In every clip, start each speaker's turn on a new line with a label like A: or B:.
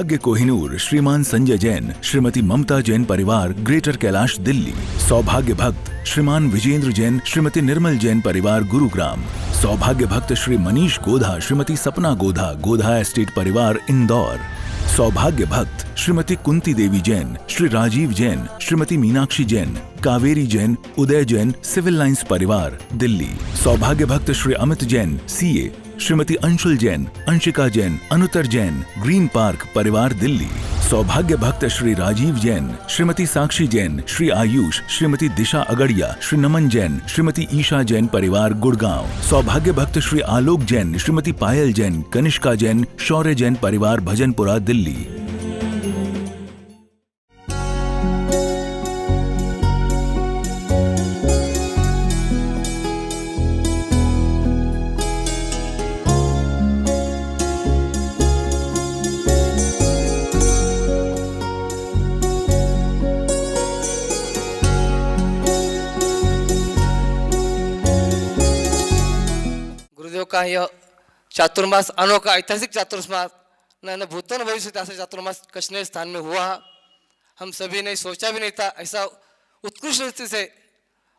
A: सौभाग्य कोहिनूर श्रीमान संजय जैन, श्रीमती ममता जैन परिवार, ग्रेटर कैलाश, दिल्ली। सौभाग्य भक्त श्रीमान विजेंद्र जैन, श्रीमती निर्मल जैन परिवार, गुरुग्राम। सौभाग्य भक्त श्री मनीष गोधा, श्रीमती सपना गोधा, गोधा एस्टेट परिवार, इंदौर। सौभाग्य भक्त श्रीमती कुंती देवी जैन, श्री राजीव जैन, श्रीमती मीनाक्षी जैन, कावेरी जैन, उदय जैन, सिविल लाइंस परिवार, दिल्ली। सौभाग्य भक्त Shri Amit Jain, CA, Shrimati Anshul Jain, Anshika Jain, Anuttar Jain, green park परिवार, दिल्ली। सौभाग्य भक्त श्री राजीव जैन, श्रीमती साक्षी जैन, श्री आयुष, श्रीमती दिशा अगड़िया, श्री नमन जैन, श्रीमती ईशा जैन परिवार, गुड़गांव। सौभाग्य भक्त श्री आलोक जैन, श्रीमती पायल जैन, कनिष्का जैन, शौर्य जैन परिवार, भजनपुरा, दिल्ली।
B: का यह चातुर्मास अनोखा ऐतिहासिक चातुर्मास न भूतो न भविष्य ऐसा चातुर्मास कश्मीर स्थान में हुआ। हम सभी ने सोचा भी नहीं था ऐसा उत्कृष्ट रीति से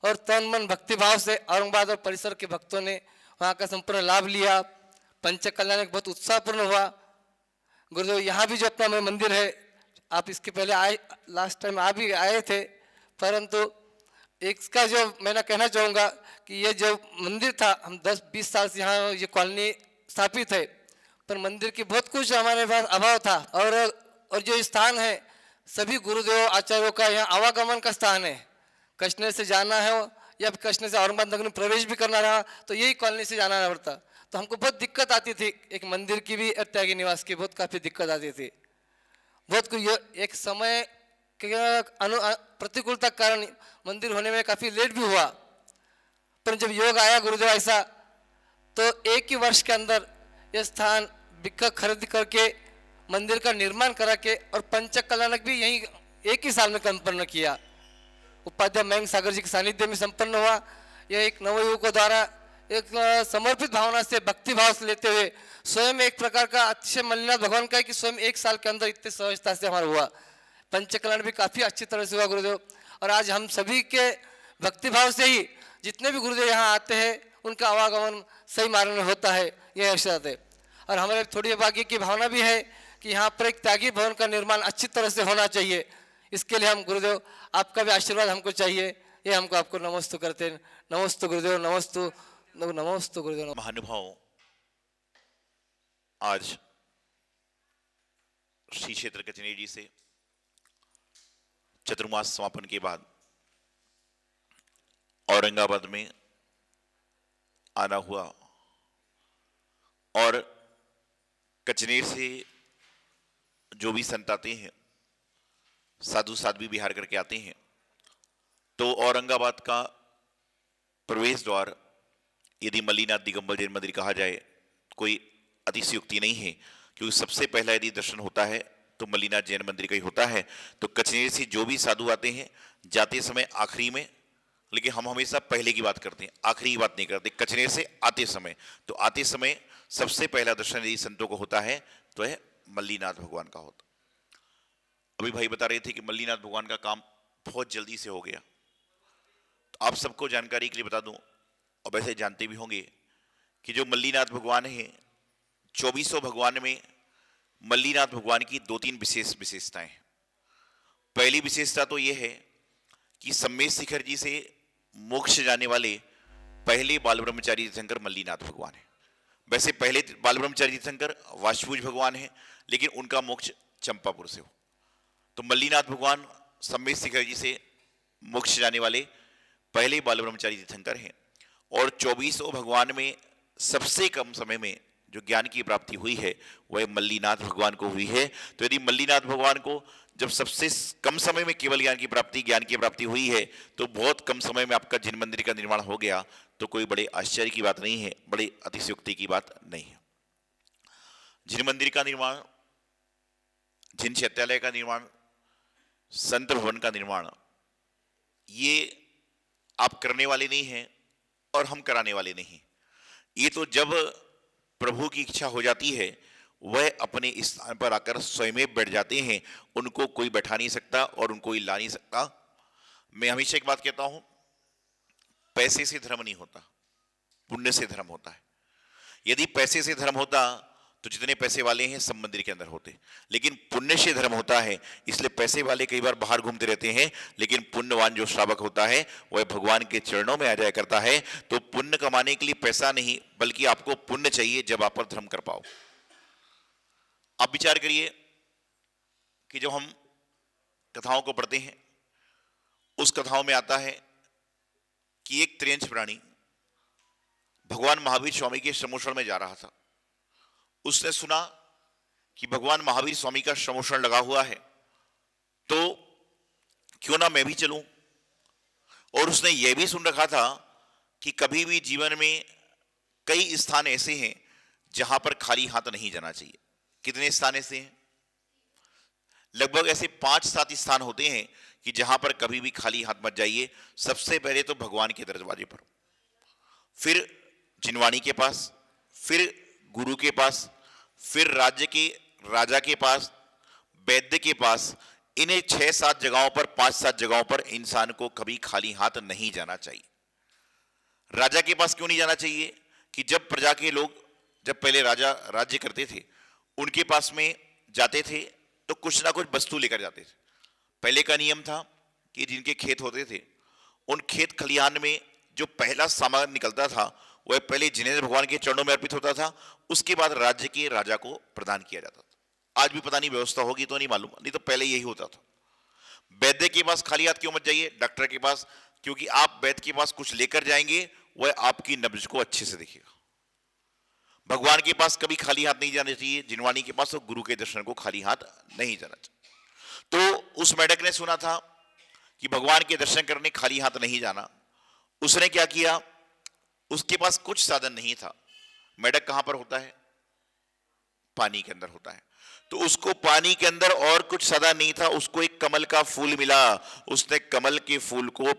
B: और तन मन भक्तिभाव से औरंगाबाद और परिसर के भक्तों ने वहाँ का संपूर्ण लाभ लिया। पंच कल्याण बहुत उत्साहपूर्ण हुआ। गुरुदेव यहाँ भी जो अपना मंदिर है, आप इसके पहले आए, लास्ट टाइम आप भी आए थे, परंतु इसका जो मैं कहना चाहूँगा कि ये जो मंदिर था, हम 10-20 साल से यहाँ ये कॉलोनी स्थापित है, पर मंदिर की बहुत कुछ हमारे पास अभाव था। और जो स्थान है सभी गुरुदेव आचार्यों का यहाँ आवागमन का स्थान है। कश्मीर से जाना है या कश्मीर से औरंगाबाद नगर में प्रवेश भी करना रहा तो यही कॉलोनी से जाना पड़ता, तो हमको बहुत दिक्कत आती थी। एक मंदिर की भी और त्यागी निवास की बहुत काफ़ी दिक्कत आती थी। बहुत कुछ एक समय प्रतिकूलता के कारण मंदिर होने में काफ़ी लेट भी हुआ, पर जब योग आया गुरुदेव ऐसा, तो एक ही वर्ष के अंदर यह स्थान बिक्का खरीद करके मंदिर का निर्माण करा के और पंच कल्याणक भी यहीं एक ही साल में संपन्न किया। उपाध्याय मयंक सागर जी के सानिध्य में संपन्न हुआ। यह एक नवयुवकों द्वारा एक समर्पित भावना से भक्ति भाव से लेते हुए स्वयं एक प्रकार का अतिशय मल्लिनाथ भगवान का है कि स्वयं एक साल के अंदर इतने सहजता से हमारा हुआ। पंच कल्याण भी काफ़ी अच्छी तरह से हुआ गुरुदेव। और आज हम सभी के भक्तिभाव से ही जितने भी गुरुदेव यहाँ आते हैं उनका आवागमन सही मार्ग में होता है, यह आशीर्वाद है। और हमारे थोड़ी भाग्य की भावना भी है कि यहाँ पर एक त्यागी भवन का निर्माण अच्छी तरह से होना चाहिए। इसके लिए हम गुरुदेव आपका भी आशीर्वाद हमको चाहिए, ये हमको आपको नमस्तु करते हैं। नमस्तु गुरुदेव, नमस्तु नमस्तु गुरुदेव।
C: महानुभाव, आज श्री क्षेत्र कचनेर जी से चतुर्मास समापन के बाद औरंगाबाद में आना हुआ और कचनेर से जो भी संत आते हैं, साधु साध्वी विहार करके आते हैं, तो औरंगाबाद का प्रवेश द्वार यदि मल्लिनाथ दिगंबर जैन मंदिर कहा जाए कोई अतिशयोक्ति नहीं है, क्योंकि सबसे पहला यदि दर्शन होता है तो मल्लिनाथ जैन मंदिर का ही होता है। तो कचनेर से जो भी साधु आते हैं जाते समय आखिरी में, लेकिन हम हमेशा पहले की बात करते हैं, आखिरी की बात नहीं करते। कचनेर से आते समय, तो आते समय सबसे पहला दर्शन यदि संतों को होता है तो है मल्लिनाथ भगवान का होता। अभी भाई बता रहे थे कि मल्लिनाथ भगवान का काम बहुत जल्दी से हो गया। तो आप सबको जानकारी के लिए बता दूं, और वैसे जानते भी होंगे कि जो मल्लिनाथ भगवान है, 2400 भगवान में मल्लिनाथ भगवान की 2-3 विशेषताएं। पहली विशेषता तो यह है कि सम्मेद शिखर जी से मोक्ष जाने वाले पहले बाल ब्रह्मचारी तीर्थंकर मल्लिनाथ भगवान है। वैसे पहले बाल ब्रह्मचारी तीर्थंकर वाशभुज भगवान है, लेकिन उनका मोक्ष चंपापुर से हो। तो मल्लिनाथ भगवान सम्मेद शिखर जी से मोक्ष जाने वाले पहले बाल ब्रह्मचारी तीर्थंकर हैं। और 2400 भगवान में सबसे कम समय में जो ज्ञान की प्राप्ति हुई है वह मल्लिनाथ भगवान को हुई है। तो यदि मल्लिनाथ भगवान को जब सबसे कम समय में केवल ज्ञान की प्राप्ति हुई है, तो बहुत कम समय में आपका जिन मंदिर का निर्माण हो गया, तो कोई बड़े आश्चर्य की बात नहीं है, बड़े अतिशयोक्ति की बात नहीं है। जिन मंदिर का निर्माण, जिन चैत्यालय का निर्माण, संत भवन का निर्माण, ये आप करने वाले नहीं हैं और हम कराने वाले नहीं। ये तो जब प्रभु की इच्छा हो जाती है वह अपने स्थान पर आकर स्वयं बैठ जाते हैं, उनको कोई बैठा नहीं सकता और उनको हिला नहीं सकता। मैं हमेशा एक बात कहता हूं, पैसे से धर्म नहीं होता, पुण्य से धर्म होता है। यदि पैसे से धर्म होता तो जितने पैसे वाले हैं सब मंदिर के अंदर होते, लेकिन पुण्य से धर्म होता है, इसलिए पैसे वाले कई बार बाहर घूमते रहते हैं, लेकिन पुण्यवान जो श्रावक होता है वह भगवान के चरणों में आ जाया करता है। तो पुण्य कमाने के लिए पैसा नहीं, बल्कि आपको पुण्य चाहिए जब आप पर धर्म कर पाओ। आप विचार करिए कि जब हम कथाओं को पढ़ते हैं, उस कथाओं में आता है कि एक त्रियंच प्राणी भगवान महावीर स्वामी के श्रमोषण में जा रहा था। उसने सुना कि भगवान महावीर स्वामी का श्रमोषण लगा हुआ है, तो क्यों ना मैं भी चलूं। और उसने यह भी सुन रखा था कि कभी भी जीवन में कई स्थान ऐसे हैं जहां पर खाली हाथ नहीं जाना चाहिए। कितने स्थान ऐसे हैं? लगभग ऐसे 5-7 स्थान होते हैं कि जहां पर कभी भी खाली हाथ मत जाइए। सबसे पहले तो भगवान के दरवाजे पर, फिर जिनवाणी के पास, फिर गुरु के पास, फिर राज्य के राजा के पास, वैद्य के पास। इन्हें 6-7 जगहों पर, 5-7 जगहों पर इंसान को कभी खाली हाथ नहीं जाना चाहिए। राजा के पास क्यों नहीं जाना चाहिए? कि जब प्रजा के लोग, जब पहले राजा राज्य करते थे, उनके पास में जाते थे तो कुछ ना कुछ वस्तु लेकर जाते थे। पहले का नियम था कि जिनके खेत होते थे, उन खेत खलिहान में जो पहला सामान निकलता था वह पहले जिनेंद्र भगवान के चरणों में अर्पित होता था, उसके बाद राज्य के राजा को प्रदान किया जाता था। आज भी पता नहीं व्यवस्था होगी तो नहीं मालूम, नहीं तो पहले यही होता था। वैद्य के पास खाली हाथ क्यों मत जाइए? डॉक्टर के पास, क्योंकि आप वैद्य के पास कुछ लेकर जाएंगे, वह आपकी नब्ज को अच्छे से देखेगा। भगवान के पास कभी खाली हाथ नहीं जाना चाहिए, जिनवाणी के पास और गुरु के दर्शन को खाली हाथ नहीं जाना चाहिए। तो उस मेढक ने सुना था कि भगवान के दर्शन करने खाली हाथ नहीं जाना। उसने क्या किया? उसके पास कुछ साधन नहीं था। मेढक कहां पर होता है? पानी के अंदर होता है। तो उसको पानी के अंदर और कुछ साधन नहीं था, उसको एक कमल का फूल मिला। उसने कमल के फूल को,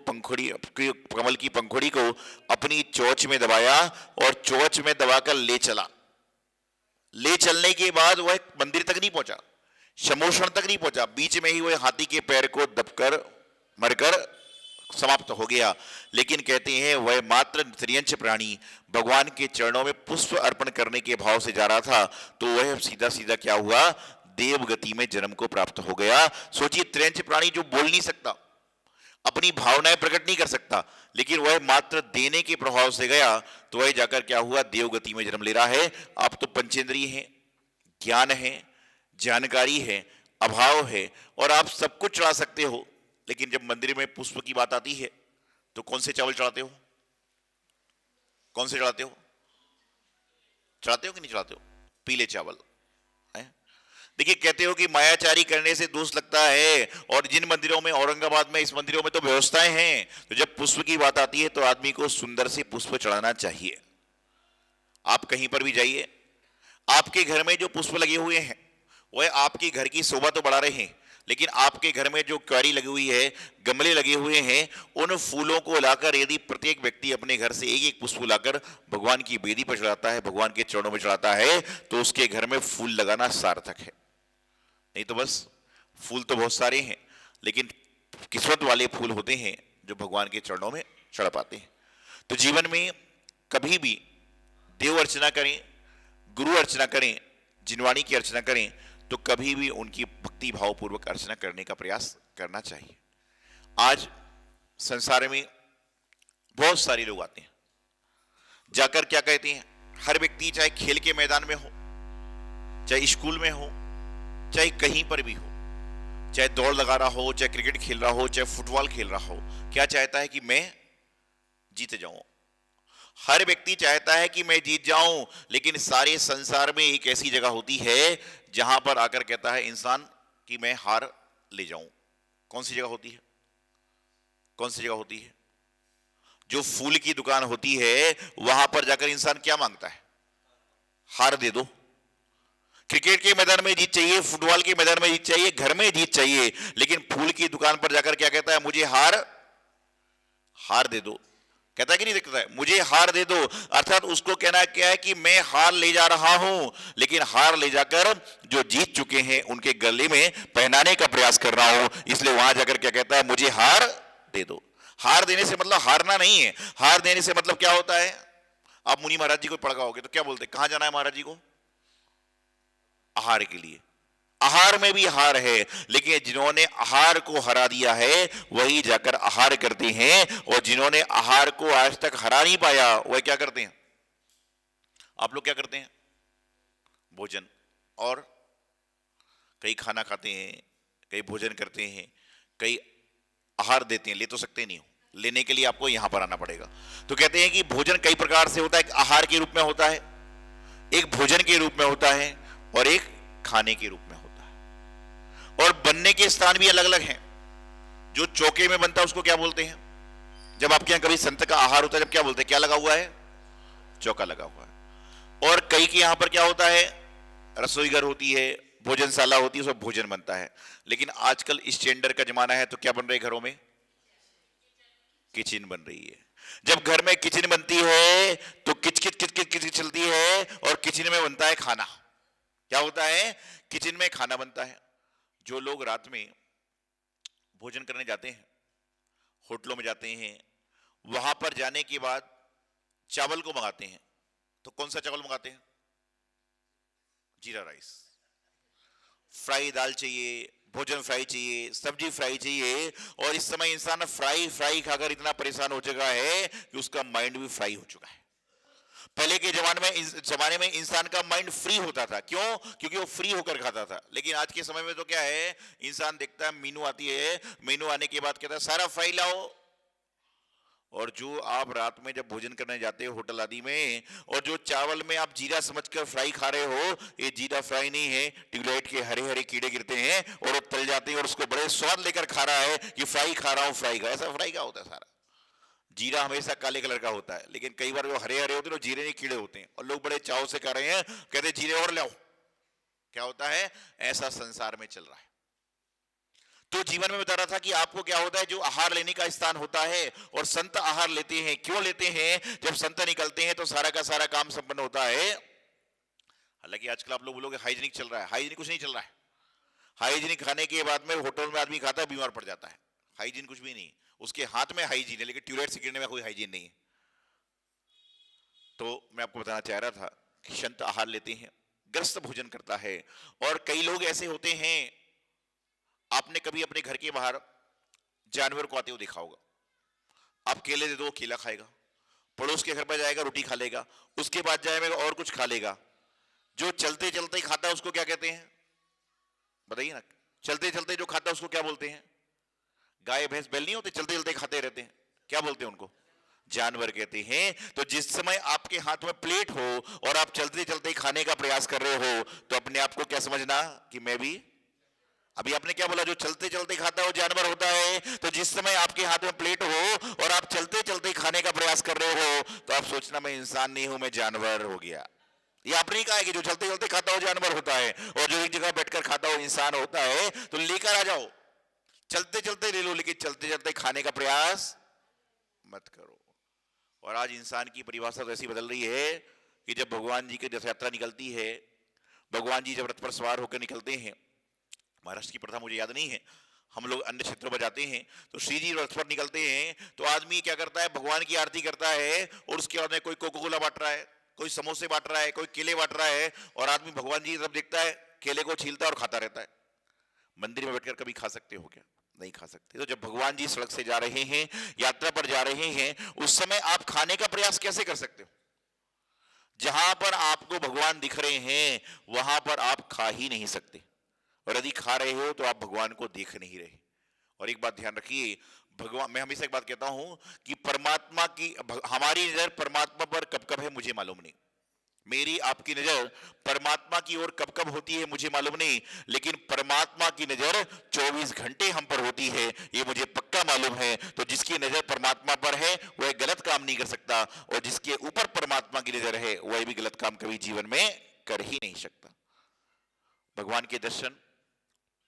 C: कमल की पंखुड़ी को अपनी चोंच में दबाया और चोंच में दबाकर ले चला। ले चलने के बाद वह मंदिर तक नहीं पहुंचा, शमोषण तक नहीं पहुंचा, बीच में ही वह हाथी के पैर को दबकर मरकर समाप्त हो गया। लेकिन कहते हैं वह मात्र त्रियंच प्राणी भगवान के चरणों में पुष्प अर्पण करने के भाव से जा रहा था, तो वह सीधा सीधा क्या हुआ? देव गति में जन्म को प्राप्त हो गया। सोचिए, त्रियंच प्राणी जो बोल नहीं सकता, अपनी भावनाएं प्रकट नहीं कर सकता, लेकिन वह मात्र देने के प्रभाव से गया, तो वह जाकर क्या हुआ? देव गति में जन्म ले रहा है। आप तो पंचेंद्रिय हैं, ज्ञान है, जानकारी है, अभाव है, और आप सब कुछ चढ़ा सकते हो, लेकिन जब मंदिर में पुष्प की बात आती है तो कौन से चावल चढ़ाते हो? कौन से चढ़ाते हो? चढ़ाते हो कि नहीं चढ़ाते हो? पीले चावल। देखिए, कहते हो कि मायाचारी करने से दोष लगता है, और जिन मंदिरों में, औरंगाबाद में, इस मंदिरों में तो व्यवस्थाएं हैं, तो जब पुष्प की बात आती है तो आदमी को सुंदर से पुष्प चढ़ाना चाहिए। आप कहीं पर भी जाइए, आपके घर में जो पुष्प लगे हुए हैं वह आपके घर की शोभा तो बढ़ा रहे हैं, लेकिन आपके घर में जो क्यारी लगी हुई है, गमले लगे हुए हैं, उन फूलों को लाकर यदि प्रत्येक व्यक्ति अपने घर से एक एक पुष्प लाकर भगवान की वेदी पर चढ़ाता है, भगवान के चरणों में चढ़ाता है, तो उसके घर में फूल लगाना सार्थक है। नहीं तो बस फूल तो बहुत सारे हैं, लेकिन किस्मत वाले फूल होते हैं जो भगवान के चरणों में चढ़ पाते हैं। तो जीवन में कभी भी देव अर्चना करें, गुरु अर्चना करें, जिनवाणी की अर्चना करें, तो कभी भी उनकी भक्ति भावपूर्वक अर्चना करने का प्रयास करना चाहिए। आज संसार में बहुत सारे लोग आते हैं, जाकर क्या कहते हैं? हर व्यक्ति चाहे खेल के मैदान में हो, चाहे स्कूल में हो, चाहे कहीं पर भी हो, चाहे दौड़ लगा रहा हो, चाहे क्रिकेट खेल रहा हो, चाहे फुटबॉल खेल रहा हो, क्या चाहता है? कि मैं जीत जाऊं। हर व्यक्ति चाहता है कि मैं जीत जाऊं, लेकिन सारे संसार में एक ऐसी जगह होती है जहां पर आकर कहता है इंसान कि मैं हार ले जाऊं। कौन सी जगह होती है? कौन सी जगह होती है? जो फूल की दुकान होती है वहां पर जाकर इंसान क्या मांगता है? हार दे दो। क्रिकेट के मैदान में जीत चाहिए, फुटबॉल के मैदान में जीत चाहिए, घर में जीत चाहिए, लेकिन फूल की दुकान पर जाकर क्या कहता है? मुझे हार दे दो। कहता है कि नहीं दिखता है, मुझे हार दे दो। अर्थात उसको कहना क्या है कि मैं हार ले जा रहा हूं, लेकिन हार ले जाकर जो जीत चुके हैं उनके गले में पहनाने का प्रयास कर रहा हूं। इसलिए वहां जाकर क्या कहता है, मुझे हार दे दो। हार देने से मतलब हारना नहीं है, हार देने से मतलब क्या होता है, आप मुनि महाराज जी को पढ़ होगे तो क्या बोलते, कहां जाना है महाराज जी को, आहार के लिए। आहार में भी हार है, लेकिन जिन्होंने आहार को हरा दिया है वही जाकर आहार करते हैं, और जिन्होंने आहार को आज तक हरा नहीं पाया वह क्या करते हैं। आप लोग क्या करते हैं, भोजन, और कई खाना खाते हैं, कई भोजन करते हैं, कई आहार देते हैं। ले तो सकते नहीं हो, लेने के लिए आपको यहां पर आना पड़ेगा। तो कहते हैं कि भोजन कई प्रकार से होता है, एक आहार के रूप में होता है, एक भोजन के रूप में होता है, और एक खाने के रूप में होता है। और बनने के स्थान भी अलग अलग हैं। जो चौके में बनता है उसको क्या बोलते हैं, जब आपके यहां कभी संत का आहार होता है, जब क्या बोलते हैं, क्या लगा हुआ है, चौका लगा हुआ है। और कई के यहां पर क्या होता है, रसोई घर होती है, भोजनशाला होती है, उसमें भोजन बनता है। लेकिन आजकल स्टैंडर्ड का जमाना है, तो क्या बन रहे घरों में, किचन बन रही है। जब घर में किचन बनती है तो किच किच किच किच किच चलती है, और किचन में बनता है खाना। क्या होता है, किचन में खाना बनता है। जो लोग रात में भोजन करने जाते हैं, होटलों में जाते हैं, वहां पर जाने के बाद चावल को मंगाते हैं, तो कौन सा चावल मंगाते हैं, जीरा राइस। फ्राई दाल चाहिए, भोजन फ्राई चाहिए, सब्जी फ्राई चाहिए। और इस समय इंसान फ्राई फ्राई खाकर इतना परेशान हो चुका है कि उसका माइंड भी फ्राई हो चुका है। पहले के जमाने में इंसान का माइंड फ्री होता था, क्यों, क्योंकि वो फ्री होकर खाता था। लेकिन आज के समय में तो क्या है, इंसान देखता है मेनू आती है, मेनू आने के बाद कहता है सारा फ्राई लाओ। और जो आप रात में जब भोजन करने जाते हो होटल आदि में, और जो चावल में आप जीरा समझकर फ्राई खा रहे हो, ये जीरा फ्राई नहीं है, ट्यूबलाइट के हरे हरे कीड़े गिरते हैं और वो तल जाते हैं, और उसको बड़े स्वाद लेकर खा रहा है कि फ्राई खा रहा हूं, फ्राई का। ऐसा फ्राई का होता है सारा। जीरा हमेशा काले कलर का होता है, लेकिन कई बार जो हरे हरे होते हैं वो जीरे नहीं कीड़े होते हैं, और लोग बड़े चाव से खा रहे हैं, कहते हैं जीरे और लाओ। क्या होता है, ऐसा संसार में चल रहा है। तो जीवन में बता रहा था कि आपको क्या होता है, जो आहार लेने का स्थान होता है, और संत आहार लेते हैं। क्यों लेते हैं, जब संत निकलते हैं तो सारा का सारा काम संपन्न होता है। हालांकि आजकल आप लोग बोलोगे हाइजीनिक चल रहा है, हाइजीनिक कुछ नहीं चल रहा है। हाइजीनिक खाने के बाद में होटल में आदमी खाता है, बीमार पड़ जाता है। हाइजीन कुछ भी नहीं, उसके हाथ में हाइजीन है, लेकिन ट्यूबलाइट से गिरने में कोई हाइजीन नहीं है। तो मैं आपको बताना चाह रहा था कि संत आहार लेते हैं, ग्रस्त भोजन करता है। और कई लोग ऐसे होते हैं, आपने कभी अपने घर के बाहर जानवर को आते हुए देखा होगा। आप केले दे दो, केला खाएगा, पड़ोस के घर पर जाएगा, रोटी खा लेगा, उसके बाद जाएगा और कुछ खा लेगा। जो चलते चलते ही खाता है उसको क्या कहते हैं, बताइए ना। चलते चलते जो खाता है उसको क्या बोलते हैं, गाय भैंस बैल नहीं होते, चलते चलते खाते रहते हैं, क्या बोलते हैं उनको, जानवर कहते हैं। तो जिस समय आपके हाथ में प्लेट हो और आप चलते चलते खाने का प्रयास कर रहे हो, तो अपने आप को क्या समझना कि मैं भी, अभी आपने क्या बोला, जो चलते चलते खाता है वो जानवर होता है। तो जिस समय आपके हाथ में प्लेट हो और आप चलते चलते खाने का प्रयास कर रहे हो, तो आप सोचना मैं इंसान नहीं हूं, मैं जानवर हो गया। ये आपने ही कहा है कि जो चलते चलते खाता हो जानवर होता है, और जो एक जगह बैठकर खाता हो इंसान होता है। तो लेकर आ जाओ, चलते चलते ले लो, लेकिन चलते चलते खाने का प्रयास मत करो। और आज इंसान की परिभाषा तो ऐसी बदल रही है कि जब भगवान जी की रथ यात्रा निकलती है, भगवान जी जब रथ पर सवार होकर निकलते हैं, महाराष्ट्र की प्रथा मुझे याद नहीं है, हम लोग अन्य क्षेत्रों पर जाते हैं, तो श्री जी रथ पर निकलते हैं, तो आदमी क्या करता है, भगवान की आरती करता है, और उसके बाद में कोई कोका कोला बांट रहा है, कोई समोसे बांट रहा है, कोई केले बांट रहा है, और आदमी भगवान जी की तरफ देखता है, केले को छीलता है और खाता रहता है। मंदिर में बैठकर कभी खा सकते हो क्या, नहीं खा सकते। तो जब भगवान जी सड़क से जा रहे हैं, यात्रा पर जा रहे हैं, उस समय आप खाने का प्रयास कैसे कर सकते हो। जहां पर आपको भगवान दिख रहे हैं वहां पर आप खा ही नहीं सकते, और यदि खा रहे हो तो आप भगवान को देख नहीं रहे। और एक बात ध्यान रखिए, भगवान, मैं हमेशा एक बात कहता हूं कि परमात्मा की, हमारी नजर परमात्मा पर कब कब है मुझे मालूम नहीं, मेरी आपकी नजर परमात्मा की ओर कब कब होती है मुझे मालूम नहीं, लेकिन परमात्मा की नजर 24 घंटे हम पर होती है, ये मुझे पक्का मालूम है। तो जिसकी नजर परमात्मा पर है वह गलत काम नहीं कर सकता, और जिसके ऊपर परमात्मा की नजर है वह भी गलत काम कभी जीवन में कर ही नहीं सकता। भगवान के दर्शन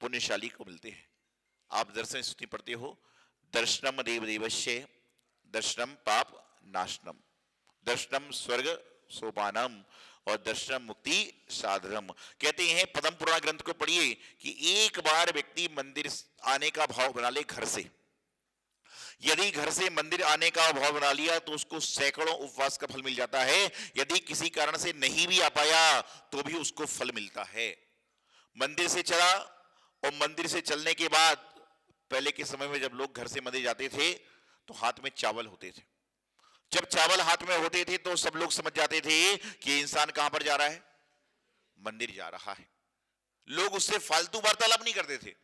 C: पुण्यशाली को मिलते हैं। आप दर्शन स्तुति पढ़ते हो, दर्शनम देव देवस्य दर्शनम पाप नाशनम, दर्शनम स्वर्ग सोपानम और दर्शनम मुक्ति साधनम। कहते हैं पद्म पुराण ग्रंथ को पढ़िए कि एक बार व्यक्ति मंदिर आने का भाव बना ले घर से, यदि घर से मंदिर आने का भाव बना लिया तो उसको सैकड़ों उपवास का फल मिल जाता है। यदि किसी कारण से नहीं भी आ पाया तो भी उसको फल मिलता है। मंदिर से चला, और मंदिर से चलने के बाद पहले के समय में जब लोग घर से मंदिर जाते थे तो हाथ में चावल होते थे। जब चावल हाथ में होते थे तो सब लोग समझ जाते थे कि इंसान कहां पर जा रहा है, मंदिर जा रहा है। लोग उससे फालतू वार्तालाप नहीं करते थे,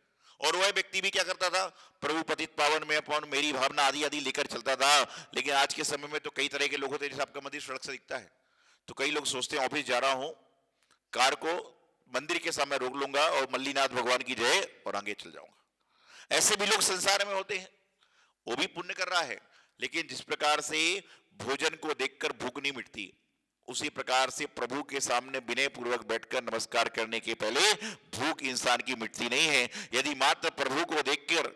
C: और वह व्यक्ति भी क्या करता था, प्रभु पतित पावन में अपवन मेरी भावना आदि आदि लेकर चलता था। लेकिन आज के समय में तो कई तरह के लोग होते हैं, जैसे आपका मंदिर सड़क से दिखता है तो कई लोग सोचते हैं ऑफिस जा रहा हूं, कार को मंदिर के सामने रोक लूंगा और मल्लीनाथ भगवान की जय और आगे चल जाऊंगा। ऐसे भी लोग संसार में होते हैं, वो भी पुण्य कर रहा है। लेकिन जिस प्रकार से भोजन को देखकर भूख नहीं मिटती, उसी प्रकार से प्रभु के सामने विनय पूर्वक बैठकर नमस्कार करने के पहले भूख इंसान की मिटती नहीं है। यदि मात्र प्रभु को देखकर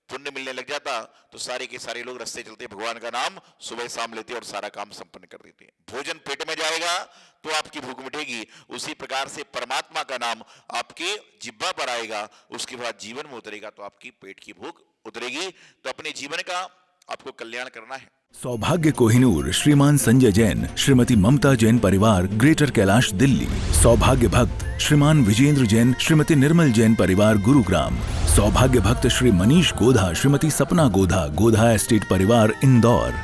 C: पुण्य मिलने लग जाता तो सारे के सारे लोग रास्ते चलते भगवान का नाम सुबह शाम लेते और सारा काम संपन्न कर देते। भोजन पेट में जाएगा तो आपकी भूख मिटेगी, उसी प्रकार से परमात्मा का नाम आपके जिह्वा पर आएगा, उसके बाद जीवन में उतरेगा तो आपकी पेट की भूख उतरेगी। तो अपने जीवन का आपको कल्याण करना है।
A: सौभाग्य कोहिनूर श्रीमान संजय जैन, श्रीमती ममता जैन परिवार, ग्रेटर कैलाश दिल्ली। सौभाग्य भक्त श्रीमान विजेंद्र जैन, श्रीमती निर्मल जैन परिवार, गुरुग्राम। सौभाग्य भक्त श्री मनीष गोधा, श्रीमती सपना गोधा, गोधा एस्टेट परिवार, इंदौर।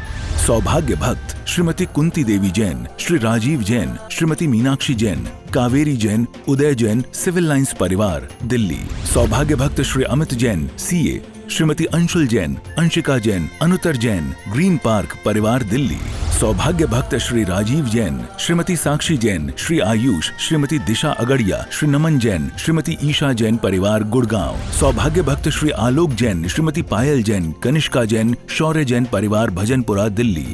A: सौभाग्य भक्त श्रीमती कुंती देवी जैन, श्री राजीव जैन, श्रीमती मीनाक्षी जैन, कावेरी जैन, उदय जैन, सिविल लाइंस परिवार, दिल्ली। सौभाग्य भक्त Shri Amit Jain, CA, Shrimati Anshul Jain, Anshika Jain, Anuttar Jain, green park परिवार, दिल्ली। सौभाग्य भक्त श्री राजीव जैन, श्रीमती साक्षी जैन, श्री आयुष, श्रीमती दिशा अगड़िया, श्री नमन जैन, श्रीमती ईशा जैन परिवार, गुड़गांव। सौभाग्य भक्त श्री आलोक जैन, श्रीमती पायल जैन, कनिष्का जैन, शौर्य जैन परिवार, भजनपुरा, दिल्ली।